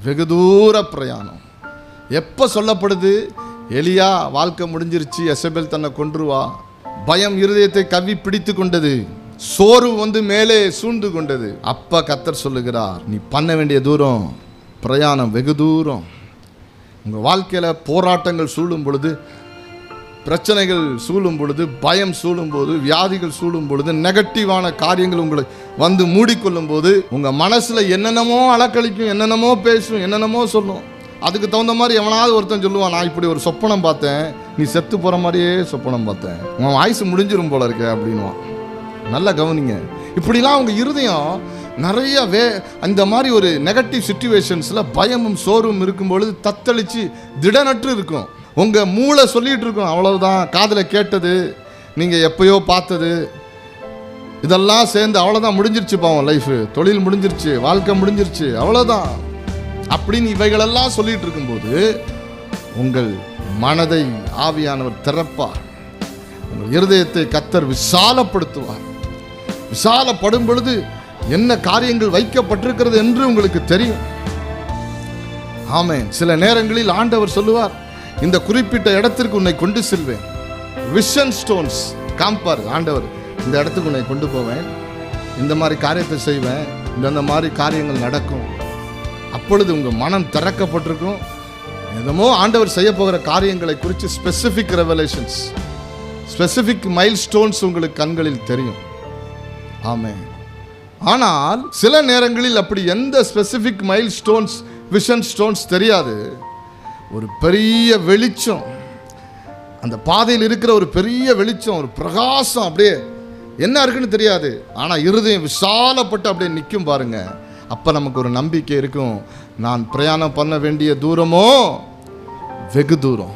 வெகு தூர பிரயாணம். எப்போ சொல்லப்படுது? எலியா வாழ்க்கை முடிஞ்சிருச்சு, எசபேல் தன்னை கொன்றுவா, பயம் இருதயத்தை கவ்வி பிடித்து கொண்டது, சோர்வு மேலே சூழ்ந்து கொண்டது. அப்ப கர்த்தர் சொல்லுகிறார், நீ பண்ண வேண்டிய தூரம் பிரயாணம் வெகு தூரம். உங்கள் வாழ்க்கையில் போராட்டங்கள் சூழும் பொழுது, பிரச்சனைகள் சூழும் பொழுது, பயம் சூழும் போது, வியாதிகள் சூழும் பொழுது, நெகட்டிவான காரியங்கள் உங்களை மூடிக்கொள்ளும் போது, உங்கள் மனசில் என்னென்னமோ அலக்களிக்கும், என்னென்னமோ பேசும், என்னென்னமோ சொல்லும். அதுக்கு தகுந்த மாதிரி எவனாவது ஒருத்தன் சொல்லுவான், நான் இப்படி ஒரு சொப்பனம் பார்த்தேன், நீ செத்து போகிற மாதிரியே சொப்பனம் பார்த்தேன், உன் ஆயுசு முடிஞ்சிரும் போல இருக்க அப்படின்வான். நல்லா கவனிங்க. இப்படிலாம் உங்கள் இருதயம் நிறைய அந்த மாதிரி ஒரு நெகட்டிவ் சிச்சுவேஷன்ஸில் பயமும் சோர்வும் இருக்கும் பொழுது தத்தளித்து திடனற்று இருக்கும். உங்கள் மூளை சொல்லிகிட்டு இருக்கும், அவ்வளவுதான், காதில் கேட்டது, நீங்கள் எப்பயோ பார்த்தது, இதெல்லாம் சேர்ந்து அவ்வளோதான், முடிஞ்சிருச்சு பாவம் லைஃபு, தொழில் முடிஞ்சிருச்சு, வாழ்க்கை முடிஞ்சிருச்சு, அவ்வளோதான் அப்படின்னு இவைகளெல்லாம் சொல்லிட்டு இருக்கும்போது உங்கள் மனதை ஆவியானவர் திறப்பார். உங்கள் இருதயத்தை கர்த்தர் விசாலப்படுத்துவார். விசாலப்படும் பொழுது என்ன காரியங்கள் வைக்கப்பட்டிருக்கிறது என்று உங்களுக்கு தெரியும். ஆமென். சில நேரங்களில் ஆண்டவர் சொல்லுவார், இந்த குறிப்பிட்ட இடத்திற்கு உன்னை கொண்டு செல்வேன், விஷன் ஸ்டோன்ஸ் காம்பார் ஆண்டவர், இந்த இடத்துக்கு உன்னை கொண்டு போவேன், இந்த மாதிரி காரியத்தை செய்வேன், இந்த மாதிரி காரியங்கள் நடக்கும். அப்பொழுது உங்கள் மனம் திறக்கப்பட்டிருக்கும். என்னமோ ஆண்டவர் செய்ய போகிற காரியங்களை குறித்து specific revelations, specific mile stones உங்களுக்கு கண்களில் தெரியும். ஆமென். ஆனால் சில நேரங்களில் அப்படி எந்த specific mile stones, vision stones தெரியாது. ஒரு பெரிய வெளிச்சம், அந்த பாதையில் இருக்கிற ஒரு பெரிய வெளிச்சம், ஒரு பிரகாசம், அப்படியே என்ன இருக்குன்னு தெரியாது, ஆனால் இருதயம் விசாலப்பட்டு அப்படியே நிற்கும் பாருங்க. அப்போ நமக்கு ஒரு நம்பிக்கை இருக்கும், நான் பிரயாணம் பண்ண வேண்டிய தூரமோ வெகு தூரம்.